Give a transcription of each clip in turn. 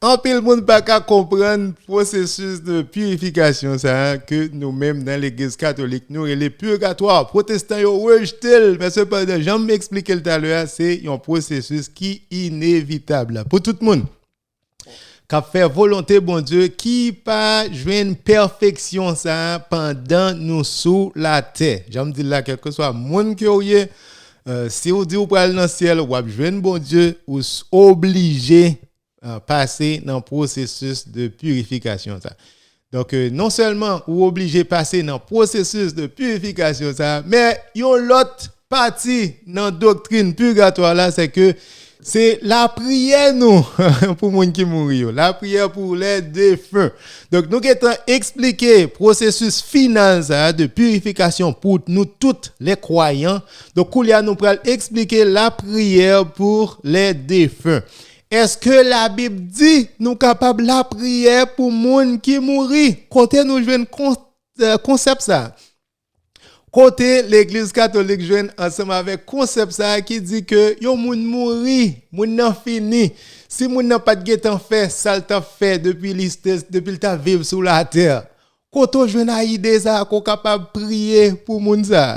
En pile monde pas qu'à comprendre processus de purification ça que nous-mêmes dans l'église catholique nous les purgatoire protestants yo rejeté mais cependant j'aime m'expliquer tout à l'heure c'est un processus qui inévitable pour tout le monde qu'a faire volonté bon Dieu qui pas joindre perfection ça pendant nous sous la terre j'aime dire là quel que soit monde que si vous dites vous pour aller dans le ciel ou joindre bon Dieu ou obligé passer dans le processus de purification ça. Donc non seulement vous obligé passer dans le processus de purification ça, mais yon l'autre partie dans doctrine purgatoire là c'est que c'est la prière nous pour monde qui mourir, la prière pour les défunts. Donc nous allons expliquer processus final ça, de purification pour nous tous les croyants. Donc nous allons expliquer la prière pour les défunts. Est-ce que la Bible dit nous capables la prière pour monde qui mourit? Côté nous jouons concept ça. Côté l'église catholique joine ensemble avec concept ça qui dit que yo moun mouri, moun nan fini. Si moun nan pas de temps fait, ça t'a fait depuis ta vivre sur la terre. Côté joine a idée ça qu'on capable prier pour moun ça.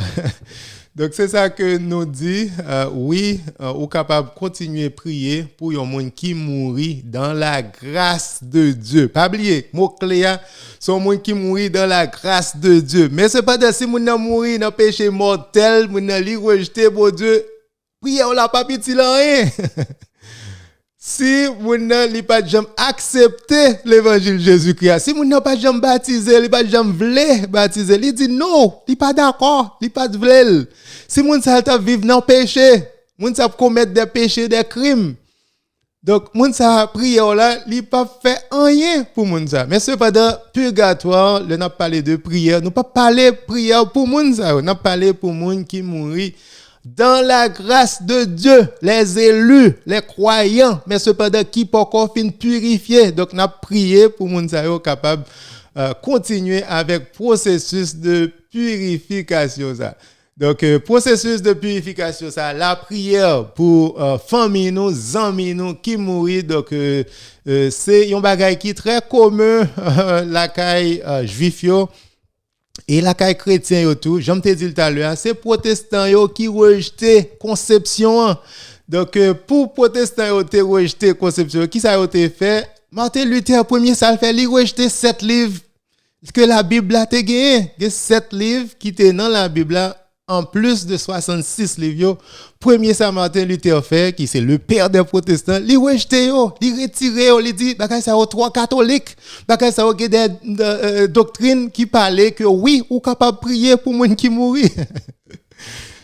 Donc c'est ça que nous dit oui, ou capable continuer prier pour un monde qui mourit dans la grâce de Dieu. Pas oublier, mot clé son monde qui mourit dans la grâce de Dieu. Mais c'est pas de si moun nan mourir dans péché mortel, moun nan li rejeté bon Dieu, prière la pas petit là rien. Si moun nan li pas jamais accepter l'évangile Jésus-Christ, si moun nan pas jamais baptisé, li pas jamais vle baptiser, li dit non, li pas d'accord, li pas vle. Si moun sa ta vivre dans péché, moun sa commettre des péchés, des crimes. Donc moun sa prière là, li pas fait rien pour moun sa. Mais cependant purgatoire, le n'a parlé de prière, nous pas parler prière pour moun sa, on a parlé pour moun qui mourit dans la grâce de Dieu, les élus, les croyants, mais cependant qui pas encore fin purifier. Donc n'a prié pour moun sa yo capable continuer avec processus de purification ça. Donc processus de purification ça, la prière pour famille nous, amis nous qui mourir. Donc c'est un bagage qui très commun la caille juif yo et la caille chrétien yo tout. J'aime te dire tout à l'heure, c'est protestants yo qui rejeté conception. Donc pour protestants yo te rejeté conception, qui ça yo te fait? Martin Luther premier ça le fait, il rejeté 7 livres que la Bible a te gagné, 7 livres qui étaient dans la Bible là. En plus de 66 livres, premier Saint Martin Luther fait, qui c'est le père des protestants, li rejeté yo, li retiré yo, li dit, bagay ça trois catholiques, bagay ça des doctrines qui parlaient que oui, ou capable prier pour moun qui mourit.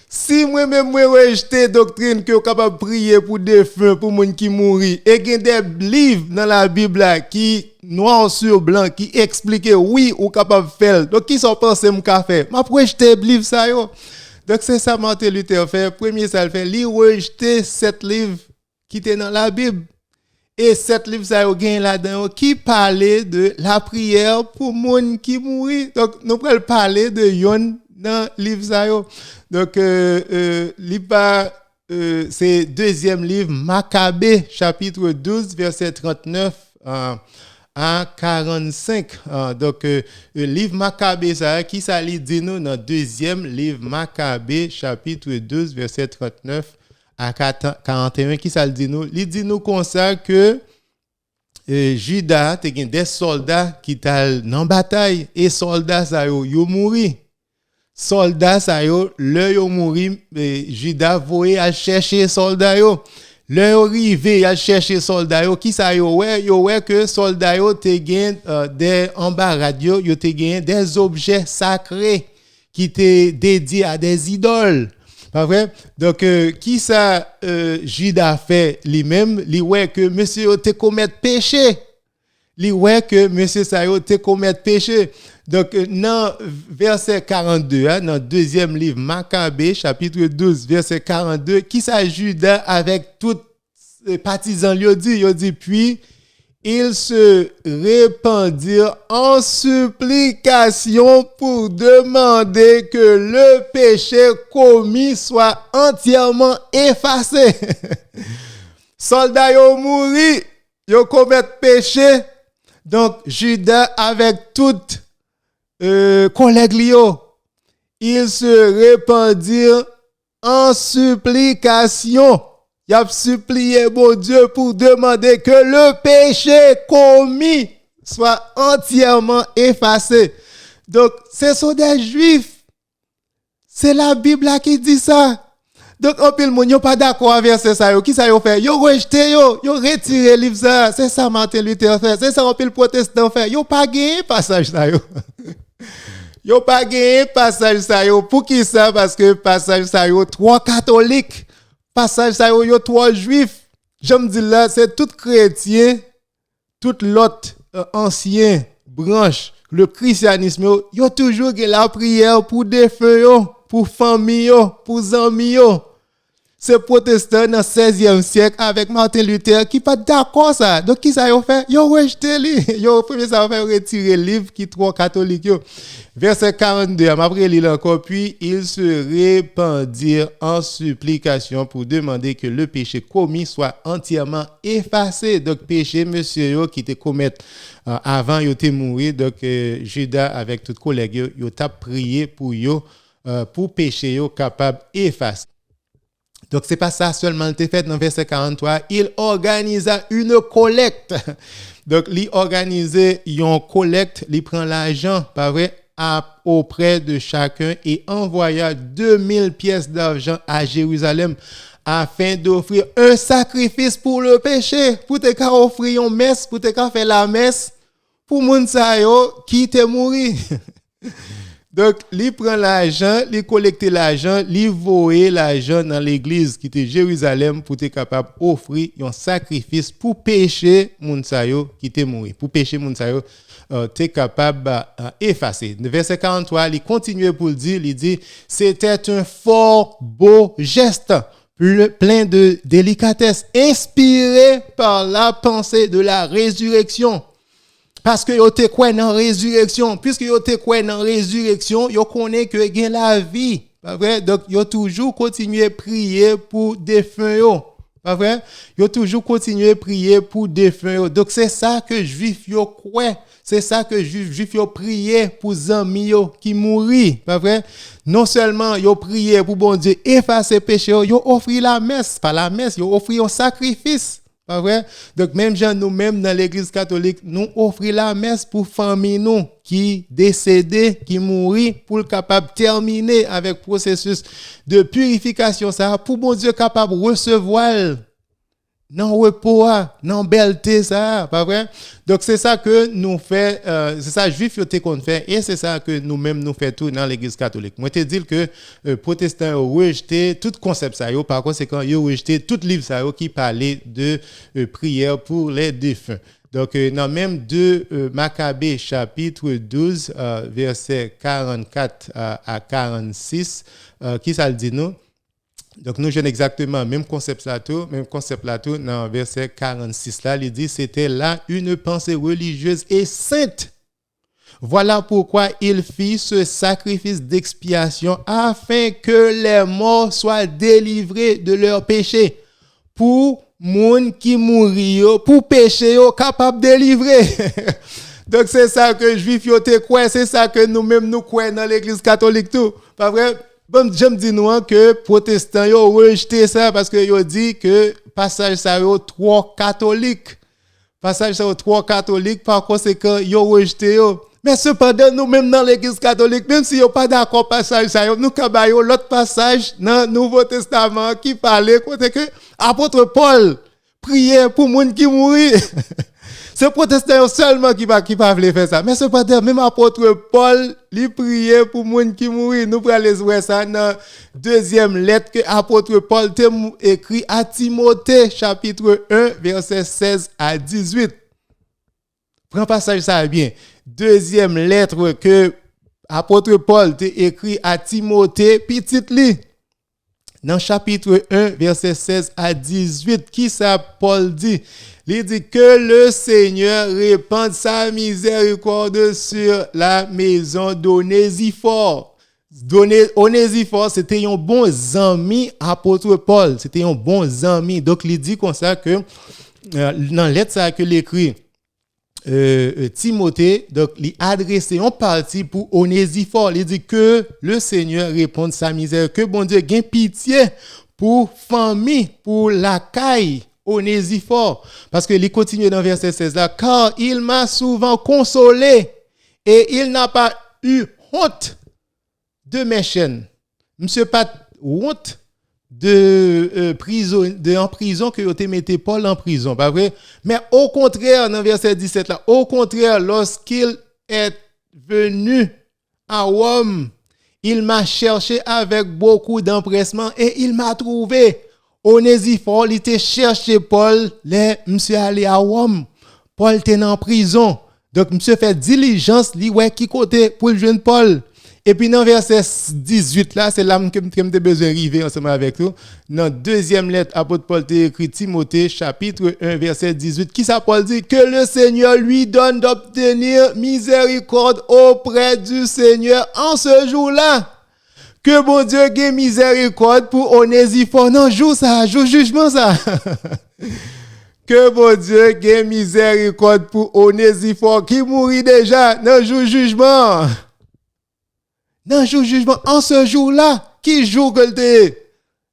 Si moi-même moi rejeté doctrine que ou capable prier pour défunts, pour moun qui mourit, et gen des livres dans la Bible là qui noir sur blanc qui explique oui ou capable faire. Donc qui sont pensé m'ka faire? M'a rejeté livre ça yo. Donc c'est ça Martin Luther fait, premier ça le fait, li rejeté 7 livres qui étaient dans la Bible. Et 7 livres ça yo gen là-dedans qui parlait de la prière pour moun qui mourit. Donc nous pral parler de yon dans livre ça yo. Donc c'est deuxième livre Maccabée chapitre 12 verset 39 à 45. Donc le livre Maccabée ça qui ça li dit nous dans deuxième livre Maccabée chapitre 12 verset 39 à 41 qui ça dit nous, il dit nous comme ça que Judas te gen des soldats qui tal dans bataille et soldats ça yo mouri. Soldats ça yo le yo mouri, Judas voye à chercher soldats yo. Le yo rive à chercher soldats yo qui ça yo ouais que soldats yo te gen des embarras yo te gen des objets sacrés qui étaient dédiés à des idoles. Pas vrai? Donc qui ça Judas fait lui-même, li ouais que monsieur te commettre péché. Li ouais que monsieur ça yo te commettre péché. Donc dans verset 42 dans deuxième livre Maccabée chapitre 12 verset 42 qui ça Judas avec tout partisans lui dit puis ils se répandirent en supplication pour demander que le péché commis soit entièrement effacé. Soldats yo mouri, yo commettent péché. Donc, Judas, avec toute collègue Lio, il se répandit en supplication. Il a supplié mon Dieu pour demander que le péché commis soit entièrement effacé. Donc, ce sont des Juifs. C'est la Bible qui dit ça. Donc, en pile, moun yo pas d'accord avec ça. Qui ça yo fait? Yo rejeté yo retiré livre ça. C'est ça Martin Luther fait. C'est ça en pile protestant fait. Yo pas gagné passage ça yo. Yo pas gagné passage ça yo. Pour qui ça? Parce que passage ça yo trois catholiques. Passage ça yo trois juifs. Je me dis là, c'est tout chrétien, toute l'autre ancien branche, le christianisme yo toujours la prière pour défunt yo, pour famille yo, pour amis yo. C'est protestant dans le 16e siècle avec Martin Luther qui pas d'accord ça. Donc qui ça yo fait? Yo rejeté li. Yo premier ça fait retirer le livre qui trois catholiques yo. Verset 42, après lire encore, puis ils se répandirent en supplication pour demander que le péché commis soit entièrement effacé. Donc péché monsieur yo qui te commettre avant yo te mourir. Donc Judas avec tout collègue yo t'a prié pour péché yo capable effacer. Donc, c'est pas ça seulement le fait dans verset 43. Il organisa une collecte. Donc, il organisait une collecte, il prend l'argent, pas vrai, auprès de chacun et envoya 2000 pièces d'argent à Jérusalem afin d'offrir un sacrifice pour le péché. Pour te faire offrir une messe, pour te faire la messe, pour moun sa yo qui te mourir. Donc, il prend l'argent, il collecte l'argent, il voye l'argent dans l'église qui était Jérusalem pour être capable d'offrir un sacrifice pour pécher moun sa yo qui était mort. Pour pécher moun sa yo, t'es capable d'effacer. Verset 43, il continue pour le dire, il dit, c'était un fort beau geste, plein de délicatesse, inspiré par la pensée de la résurrection. Parce que yo te croit dans résurrection, puisque yo te croit dans résurrection, yo connaît que gain la vie, pas vrai? Donc yo toujours continuer prier pour défunt yo, pas vrai? Yo toujours continuer prier pour défunt yo. Donc c'est ça que juif yo croit, c'est ça que juif yo prier pour amis yo qui mourir, pas vrai? Non seulement yo prier pour bon Dieu effacer péché yo offrir la messe, pas la messe, yo offrir un sacrifice. Pas vrai? Donc, même gens, nous-mêmes, dans l'église catholique, nous offrons la messe pour famille nous qui décédé, qui mourit, pour le capable terminer avec le processus de purification, ça, pour bon Dieu capable de recevoir non repos, non belleté, ça, pas vrai? Donc, c'est ça que nous fait, c'est ça, juif, qu'on fait, et c'est ça que nous-mêmes, nous faisons tout dans l'église catholique. Moi, je te dis que protestants ont rejeté tout concept, ça, par conséquent, ils ont rejeté tout livre, ça, qui parlait de prière pour les défunts. Donc, dans même 2 Maccabées, chapitre 12, versets 44 à 46, qui ça le dit, nous? Donc, nous avons exactement même concept là tout dans verset 46 là, il dit c'était là une pensée religieuse et sainte. Voilà pourquoi il fit ce sacrifice d'expiation afin que les morts soient délivrés de leurs péchés. Pour moun qui mourit, pour péché, capable de délivrer. Donc, c'est ça que juif yo te croit, c'est ça que nous-mêmes nous croyons dans l'église catholique tout. Pas vrai? Bon, j'aime dire nous que protestants ont rejeté ça parce que ils dit que passage ça yo trois catholiques. Passage ça yo trois catholiques par conséquent ils ont rejeté yo. Mais cependant nous même dans l'église catholique même si yo pas d'accord passage ça yo nous kabayo l'autre passage dans Nouveau Testament qui parlait côté que apôtre Paul priait pour monde qui mourir. C'est protestants seulement qui va faire ça. Mais cependant, même apôtre Paul, il priait pour les gens qui mourent. Nous allons voir ça dans deuxième lettre que apôtre Paul écrit à Timothée, chapitre 1, verset 16 à 18. Prends passage ça bien. Deuxième lettre que apôtre Paul écrit à Timothée, petite li. Dans chapitre 1, verset 16 à 18, qui ça Paul dit? Il dit que le Seigneur répande sa miséricorde sur la maison d'Onésiphore. Onésiphore, c'était un bon ami apôtre Paul. C'était un bon ami. Donc, il dit comme ça que dans lettre ça que l'écrit Timothée, donc il adressé en partie pour Onésiphore. Il dit que le Seigneur réponde sa misère, que bon Dieu gagne pitié pour famille, pour la caille Onésiphore. Parce que il continue dans verset 16 là, car il m'a souvent consolé et il n'a pas eu honte de mes chaînes. Monsieur pas honte en prison que vous mettez Paul en prison, pas vrai? Mais au contraire, dans verset 17 là, au contraire, lorsqu'il est venu à Rome, il m'a cherché avec beaucoup d'empressement et il m'a trouvé. Onésiphore, il était cherché Paul, monsieur allé à Rome. Paul était en prison. Donc monsieur fait diligence, li ouais qui côté pour le jeune Paul. Et puis dans verset 18 là, c'est là que j'ai besoin d'arriver ensemble avec vous. Dans deuxième lettre, apôtre Paul t'a écrit Timothée chapitre 1 verset 18, qui ça Paul dit que le Seigneur lui donne d'obtenir miséricorde auprès du Seigneur en ce jour-là. Que bon Dieu ait miséricorde pour Onésiphore. Non, joue jugement ça. Que bon Dieu ait miséricorde pour Onésiphore qui mourit déjà. Non, joue jugement. Non, jour jugement en ce jour-là, qui joue que le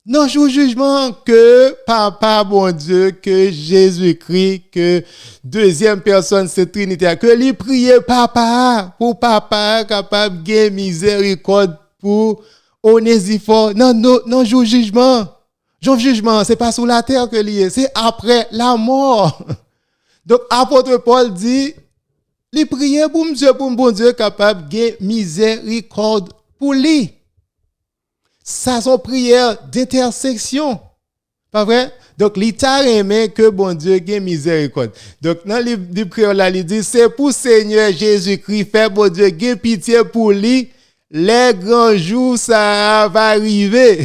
non, jour jugement que papa, bon Dieu, que Jésus-Christ, que deuxième personne, c'est Trinité, que lui prier papa, pour papa capable de miséricorde pour Onésiphore. Non, jour jugement. Jour jugement, c'est pas sous la terre que lié, c'est après la mort. Donc, apôtre Paul dit, les prières pour monsieur, pour bon Dieu capable de miséricorde pour lui. Ça sont prières d'intersection. Pas vrai? Donc, l'État aimé que bon Dieu ait miséricorde. Donc, dans le livre de prière là, il dit, c'est pour Seigneur Jésus-Christ, fait bon Dieu ait pitié pour lui. Les grands jours, ça va arriver.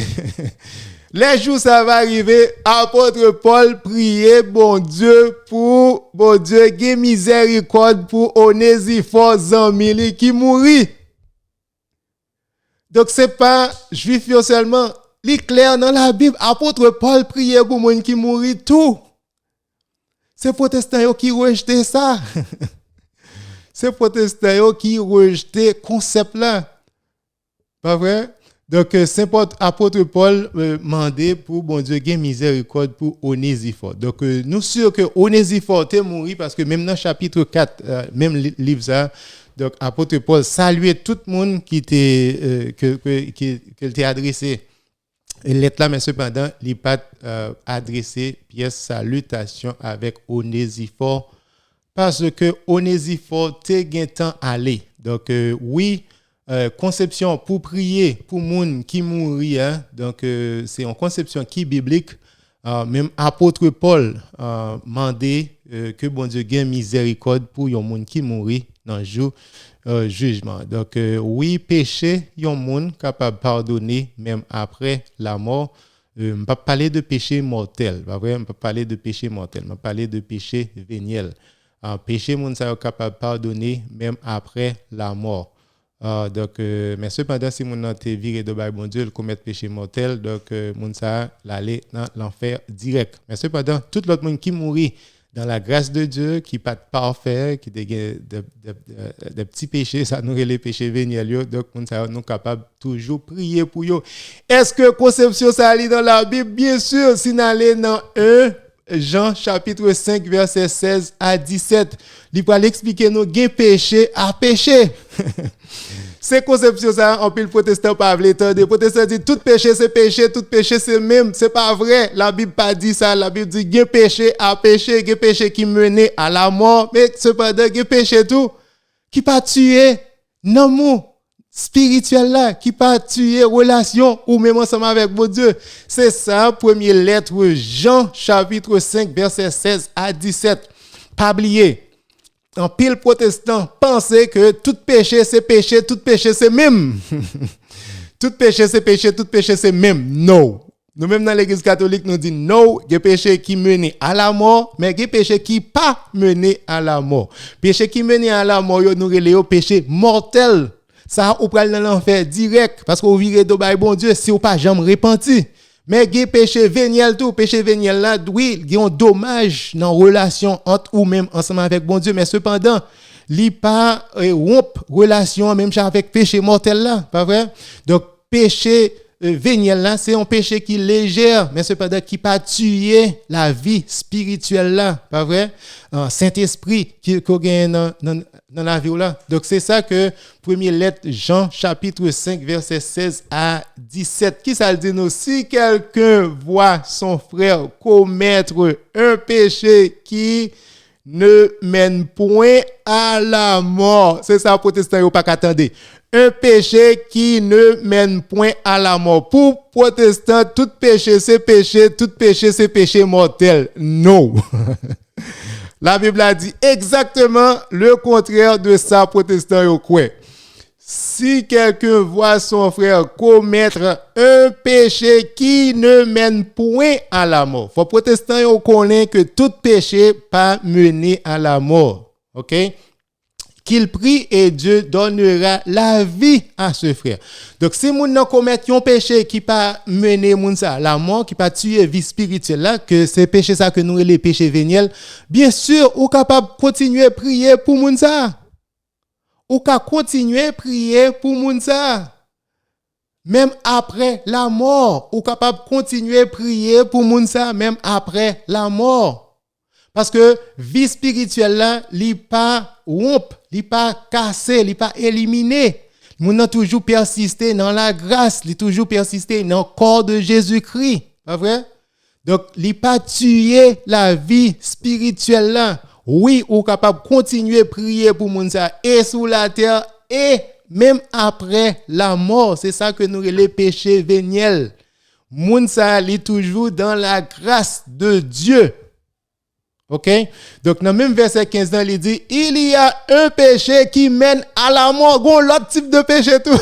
Les jours, ça va arriver. Apôtre Paul priait, bon Dieu, ait miséricorde pour Onésiphore Zamili qui mourit. Donc, c'est pas juif seulement. L'éclair dans la Bible, apôtre Paul priait pour monde qui mourit tout. C'est protestants qui rejetaient ça. C'est protestants qui rejetaient ce concept-là. Pas vrai? Donc, Saint apôtre Paul demandait pour bon Dieu ait miséricorde pour Onésiphore. Donc, nous sommes sûrs que Onésiphore est mort parce que même dans le chapitre 4, même livre ça, donc apôtre Paul saluait tout le monde qui était adressé. Et lettre là, mais cependant, il n'a pas adressé pièce salutation avec Onésiphore parce que Onésiphore était gain temps aller. Donc, oui. Conception pour prier pour moun qui mourit, hein? Donc c'est une conception qui est biblique. Même apôtre Paul mandé que bon Dieu ait miséricorde pour yon moun qui mourit dans le jour jugement. Donc oui, péché yon moun capable pardonner même après la mort. On pas parler de péché mortel, pas vrai? On pas parler de péché mortel, on parler de péché véniel. Péché moun ça capable pardonner même après la mort. Mais cependant, si mon te viré de bail bon Dieu, il commet péché mortel, donc mon ça l'aller dans l'enfer direct. Mais cependant, tout l'autre monde qui mourit dans la grâce de Dieu, qui pas parfait, qui des petits péchés, ça nous les péchés véniels, donc mon ça nous capable toujours prier pour eux. Est-ce que conception ça lit dans la Bible? Bien sûr, si n'allez dans 1 Jean chapitre 5 verset 16 à 17, il va l'expliquer nous gain péché à péché. C'est conception ça en pile protestant pas veut entendre. Les protestants disent tout péché c'est même, c'est pas vrai. La Bible pas dit ça, la Bible dit gain péché à péché, gain péché qui menait à la mort, mais cependant gain péché tout qui pas tuer l'amour spirituel là, qui pas tuer relation ou même ensemble avec mon Dieu. C'est ça première lettre Jean chapitre 5 verset 16 à 17. Pas oublier. En pile protestant penser que tout péché c'est même. Tout péché c'est même. Non. Nous même dans l'église catholique nous dit non, il y a péché qui mène à la mort, mais il y a péché qui pas mené à la mort. Péché qui mène à la mort, nous relève péché mortel. Ça ou pral dans l'enfer direct parce qu'on vire de bail bon Dieu si ou pas jamais repenti. Mais il y a péché véniel tout, péché véniel là, oui, il y a un dommage dans la relation entre ou même ensemble avec bon Dieu, mais cependant, il n'y a pas rompre relation même avec péché mortel là, pas vrai? Donc péché véniel là, c'est un péché qui est léger, mais cependant qui pas tuer la vie spirituelle là, pas vrai? Saint-Esprit qui gagne dans la vie là. Donc c'est ça que première lettre Jean chapitre 5 verset 16 à 17 qui ça dit nous, si quelqu'un voit son frère commettre un péché qui ne mène point à la mort, c'est ça protestant yo pas qu'attendre, un péché qui ne mène point à la mort. Pour protestant, tout péché c'est péché mortel. Non. La Bible a dit exactement le contraire de ça, protestant yo quoi. Si quelqu'un voit son frère commettre un péché qui ne mène point à la mort. Faut protestant yo connaît que tout péché pas mené à la mort. OK? Qu'il prie et Dieu donnera la vie à ce frère. Donc si moun nan commet un péché qui pas mener moun ça la mort, qui pas tuer vie spirituelle là, que c'est péché ça que nous les péchés véniels, bien sûr ou capable continuer prier pour moun ça. Ou ka continuer prier pour moun ça. Même après la mort, ou capable continuer prier pour moun ça même après la mort. Parce que vie spirituelle là, li pas rompe, li pas cassé, li pas éliminé. Moun a toujours persisté dans la grâce, li toujours persisté dans le corps de Jésus-Christ, pas vrai? Donc li pas tuer la vie spirituelle là. Oui, ou capable continuer prier pour moun ça et sous la terre et même après la mort, c'est ça que nous les péchés véniels. Moun ça li toujours dans la grâce de Dieu. OK? Donc, dans le même verset 15, il dit, il y a un péché qui mène à la mort. Gon l'autre type de péché tout.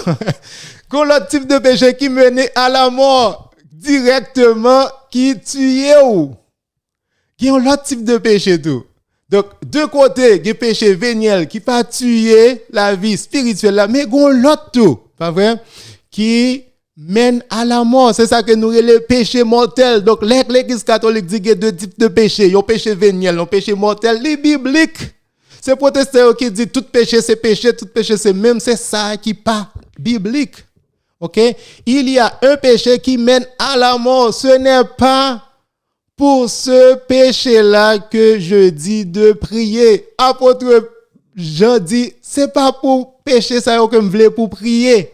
Gon l'autre type de péché qui mène à la mort directement, qui tue ou. Gon l'autre type de péché tout. Donc, de côté, il y a péché véniel qui pas tuer la vie spirituelle là, mais gon l'autre tout. Pas vrai? Qui mène à la mort. C'est ça que nous les péchés mortels. Donc, l'Église catholique dit qu'il y a deux types de péchés. Il y a un péché véniel, un péché mortel, les bibliques. C'est protestant qui dit tout péché c'est même, c'est ça qui pas biblique. OK? Il y a un péché qui mène à la mort. Ce n'est pas pour ce péché-là que je dis de prier. Apôtre Jean dit, c'est pas pour péché ça que je voulais pour prier.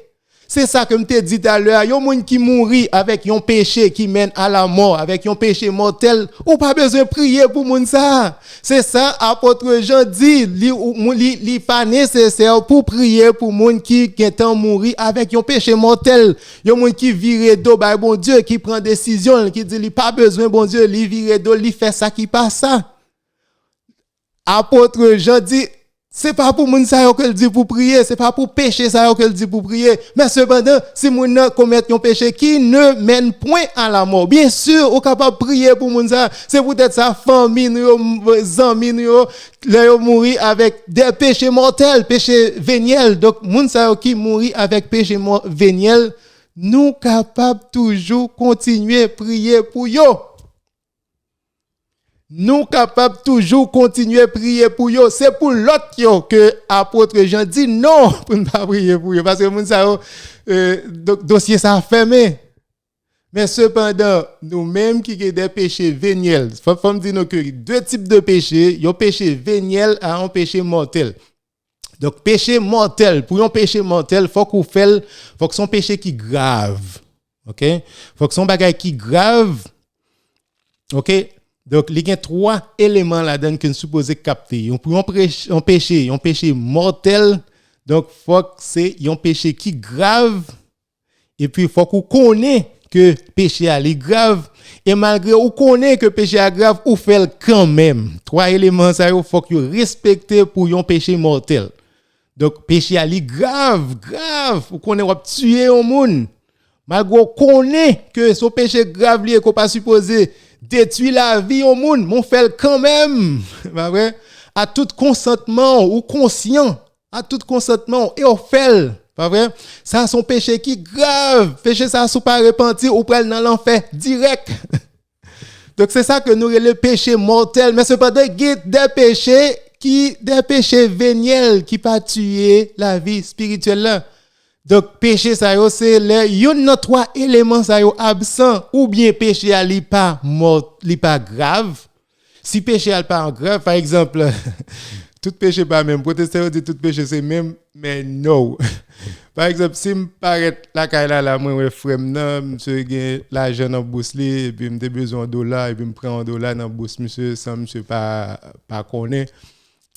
C'est ça que je t'ai dit tout à l'heure. Il y a des gens qui mourent avec un péché qui mène à la mort, avec un péché mortel. Ou pas besoin de prier pour moun ça. C'est ça, apôtre Jean dit, li pas nécessaire pour prier pour moun qui est mourir avec un péché mortel. Il y a des gens qui virent d'eau, bah bon Dieu, qui prend décision, qui dit, li pas besoin, bon Dieu, li vire d'eau, li fait ça qui passe ça. Apôtre Jean dit, c'est pas pour moun ça que dit pour prier, c'est pas pour péché ça que dit pour prier, mais cependant si moun commet un péché qui ne mène point à la mort, bien sûr on capable prier pour moun ça, c'est peut-être sa famille nos amis nous là mourir avec des péchés mortels, péchés véniels. Donc moun ça qui mourir avec péché véniel, nous capable toujours continuer prier pour yo. Nous capables toujours continuer à prier pour eux. C'est pour l'autre que apôtre Jean dit non pour ne pas prier pour eux. Parce que moun sa dossier ça fermé. Mais cependant, nous-mêmes qui avons des péchés véniels, il faut me dire que deux types de péchés. Il y a un péché véniel et un péché mortel. Donc, péché mortel, pour un péché mortel, faut que son péché qui grave. OK? Faut que son bagage qui grave. OK? Donc, il y a trois éléments là-dedans que nous supposons capter. Pour un péché mortel, donc, faut que c'est un péché qui grave. Et puis, il faut qu'on connaisse que le péché est grave. Et malgré qu'on connaisse que le péché est grave, on fait quand même. Trois éléments, ça, il faut que respecter pour un péché mortel. Donc, péché est grave. Vous connaissez qu'on tuer un monde. Malgré qu'on connaisse que ce péché grave, il n'est pas supposé détruire la vie au monde, mon fait quand même, pas vrai? À tout consentement ou conscient, à tout consentement et on fait, Pas vrai? Ça, son péché qui est grave. Péché ça, sous pas repenti, ou pral dans l'enfer direct. Donc, c'est ça que nous le péché mortel. Mais cependant, il y a des péchés véniels qui pas tuer la vie spirituelle là. Donc, péché ça, c'est les trois éléments ça absents. Ou bien péché à pas mort, pas grave. Si péché à pas grave, par exemple, tout péché pas même. Protestant dit tout péché c'est même, mais non. Par exemple, si me paraît la caille là, moi frère non, monsieur gagne l'argent dans bourse li et puis me besoin de dollars et puis me prend $1 dans bourse monsieur sans monsieur pas connaît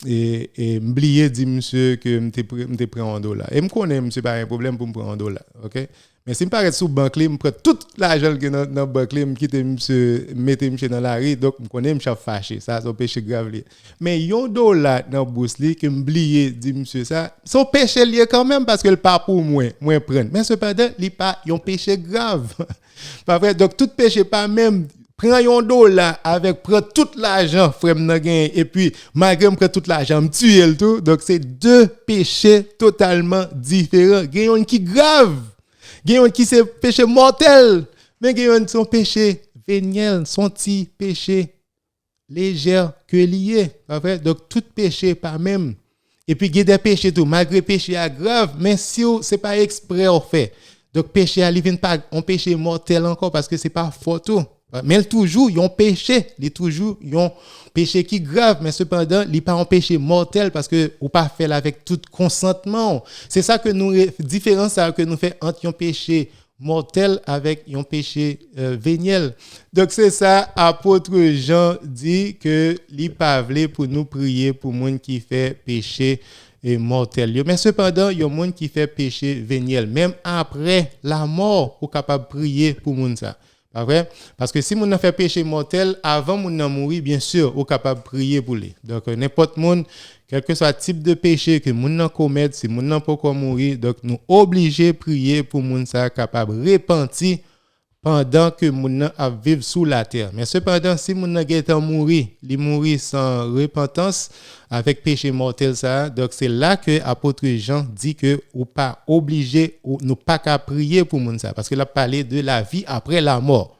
et m'oublier dit monsieur que me prend $1 et me connaît monsieur pas un problème pour me prendre $1, OK? Mais si me paraît sous banque li me prend tout l'argent que dans banque li me quitter monsieur mettre monsieur dans la rue donc me connaît me fâché ça c'est un péché grave li. Mais $1 dans bourse li que m'oublier dit monsieur ça son péché lié quand même parce que le pas pour moi prendre mais cependant il pas un péché grave. Pas vrai donc tout péché pas même prend $1 avec prend tout l'argent frère n'a gain et puis malgré me prend tout l'argent me tuer le tout donc c'est deux péchés totalement différents gain qui grave. Gayon qui c'est péché mortel, mais gayon son péché véniel, son petit péché léger que lié. Vrai? Donc tout péché pas même. Et puis il y a des péchés tout, malgré péché grave, mais si c'est pas exprès en fait. Donc péché à vient pas un péché mortel encore parce que c'est pas fort tout. Mais toujours ils ont péché, ils toujours ils ont péché qui grave mais cependant il pas un péché mortel parce que ou pas fait avec tout consentement. C'est ça que nous différence ça que nous fait entre un péché mortel avec un péché véniel. Donc c'est ça apôtre Jean dit que il pas voulu pour nous prier pour monde qui fait péché et mortel. Mais cependant, il y a des gens qui fait péché véniel même après la mort ou capable de prier pour monde ça. Pas vrai? Parce que si on a fait péché mortel, avant de mourir, bien sûr, on est capable de prier pour lui. Donc, n'importe monde, quel que soit le type de péché que on commet, si on n'a pas mourir, donc nous obligés de prier pour moun ça capable de repentir pendant que moun a vivre sous la terre. Mais cependant, si moun a mourir, il mourir sans repentance avec péché mortel ça, donc c'est là que apôtre Jean dit que ou pas obligé ou nous pas qu'à prier pour moun ça parce qu'il a parlé de la vie après la mort.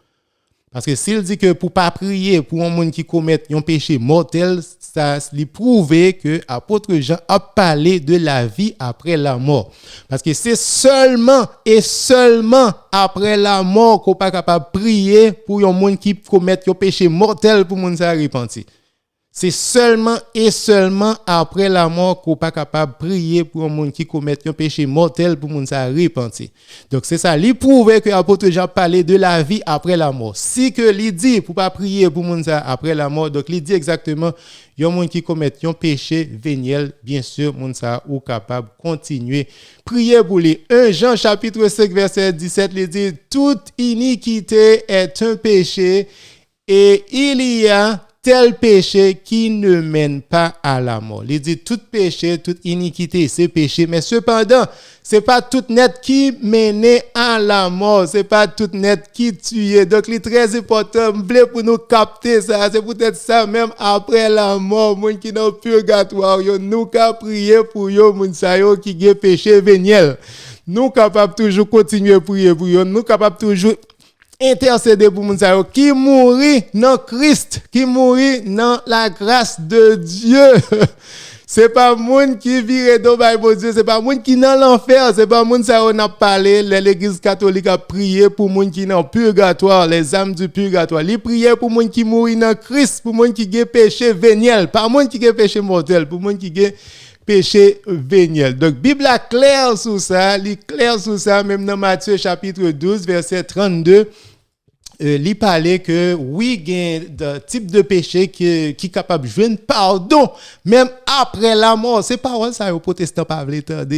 Parce que s'il dit que pour pas prier pour un monde qui commet un péché mortel, ça lui prouve que apôtre Jean a parlé de la vie après la mort. Parce que c'est seulement et seulement après la mort qu'on pas capable de prier pour un monde qui commet un péché mortel pour monde ça repentir. C'est seulement et seulement après la mort qu'on n'est pas capable de prier pour un monde qui commet un péché mortel pour monde ça repentir. Donc c'est ça, il prouve que l'apôtre Jean parlait de la vie après la mort. Si que il dit pour pas prier pour monde ça après la mort, donc il dit exactement il y a un monde qui commet un péché véniel, bien sûr monde ça ou capable de continuer prier pour lui. 1 Jean chapitre 5 verset 17 il dit toute iniquité est un péché et il y a tel péché qui ne mène pas à la mort. Il dit tout péché, toute iniquité, c'est péché, mais cependant, c'est pas tout net qui mène à la mort, c'est pas tout net qui tue. Donc, il est très important, pour nous capter ça, c'est peut-être ça même après la mort, moun qui dans purgatoire, nous ka prier pour yo moun sa yo qui gen péché véniel. Nous capable toujours continuer prier pour yo, nous capable toujours intercéder pour moun sa yo qui mourit dans Christ, qui mourit dans la grâce de Dieu. C'est pas moun qui vire dans Bible Dieu, c'est pas moun qui dans l'enfer, c'est pas moun ça on a parlé, l'église catholique a prié pour moun qui dans purgatoire, les âmes du purgatoire. Li prié pour moun qui mourit dans Christ, pour moun qui gen péché véniel, pas moun qui gen péché mortel, pour moun qui gen péché véniel. Donc Bible est claire sur ça, il clair sur ça même dans Matthieu chapitre 12 verset 32. Il parlait que oui, il y a des types de péché qui est capable de joindre pardon même après la mort. C'est parole ça, les protestants pas veulent entendre.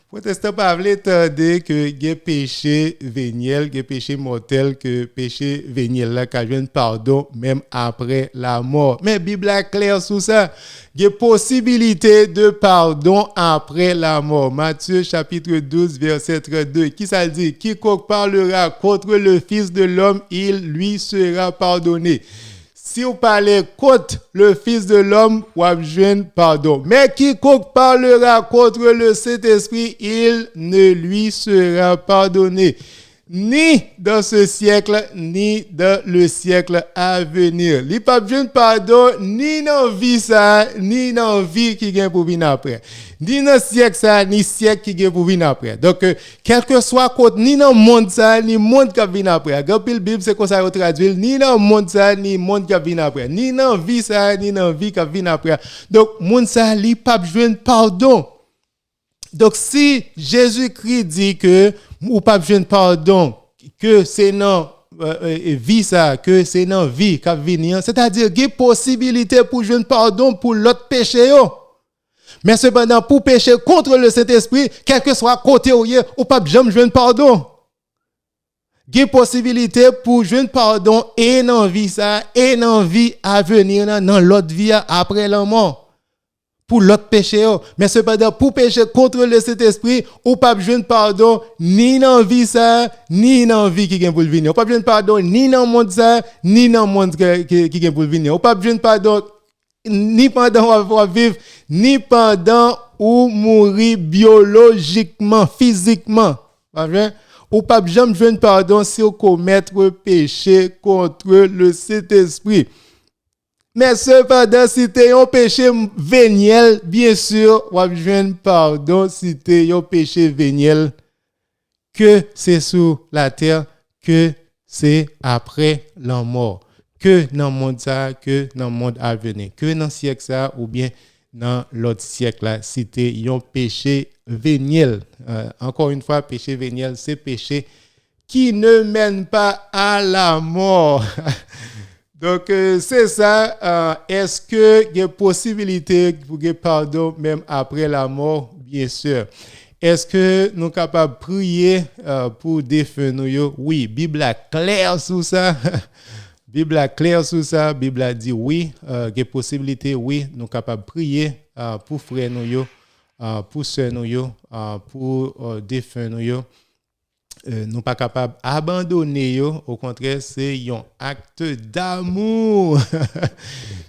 Protestants pas veulent entendre que il y a péché véniel, il y a péché mortel, que péché véniel là qui joindre pardon même après la mort. Mais Bible est claire sur ça. Il y a possibilité de pardon après la mort. Matthieu chapitre 12 verset 32. Qui ça dit? Quiconque parlera contre le Fils de l'homme, il lui sera pardonné. si vous parlez contre le Fils de l'homme, vous avez besoin de pardon. Mais quiconque parlera contre le Saint-Esprit, il ne lui sera pardonné, ni dans ce siècle, ni dans le siècle à venir. Il n'y a pas besoin de pardon, ni dans la vie ça, ni dans la vie qui vient pour venir après. Ni dans le siècle ça, ni siècle qui vient pour venir après. Donc, quel que soit côté, ni dans le monde ça, ni le monde qui vient après. Quand la Bible, c'est comme ça qu'on traduit, ni dans le monde ça, ni le monde qui vient après. Ni dans la vie ça, ni dans la vie qui vient après. Donc, le monde ça, il n'y a pas besoin de pardon. Donc, si Jésus-Christ dit que ou pas besoin de pardon, que c'est non vie ça, que c'est non vie qui venir, c'est-à-dire qu'il y a possibilité pour jouer pardon pour l'autre péché. Mais cependant, pour pécher contre le Saint-Esprit, quel que soit côté ou pas jamais jouer pardon. Il y a possibilité pour jouer pardon et non vie ça, et non vie à venir dans l'autre vie après la mort. Pour l'autre péché. Mais cependant, pour pécher contre le Saint-Esprit, ou pas besoin de pardon, ni dans la vie ça, ni dans la vie qui vient pour venir. Ou pas besoin de pardon, ni dans le monde ça, ni dans le monde qui vient pour venir. Ou pas besoin de pardon, ni pendant ou vivre, ni pendant ou mourir biologiquement, physiquement. Ou pas besoin de pardon si vous commettez péché contre le Saint-Esprit. Mais cependant, si tu as un péché véniel, bien sûr, vous avez besoin de pardon si tu as un péché véniel, que c'est sur la terre, que c'est après la mort, que dans le monde ça, que dans le monde à venir, que dans le siècle ça, ou bien dans l'autre siècle là, si tu as un péché véniel. Encore une fois, péché véniel, c'est péché qui ne mène pas à la mort. Donc, c'est ça. Est-ce qu'il y a possibilité pour que pardon même après la mort? Bien sûr. Est-ce que nous sommes capables de prier pour défunts nous? Oui, Bible est claire sur ça. Bible est claire sur ça. Bible a dit oui. Il y a possibilité, oui. Nous sommes capables de prier pour frères nous, pour sœurs nous, pour défunts nous. Nous pas capables d'abandonner yo, au contraire c'est un acte d'amour.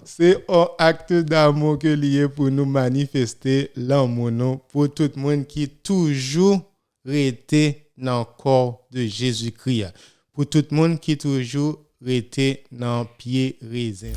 C'est un acte d'amour que lié pour nous manifester l'amour nous pour tout le monde qui toujours resté dans le corps de Jésus-Christ, pour tout le monde qui toujours resté dans pied raisin.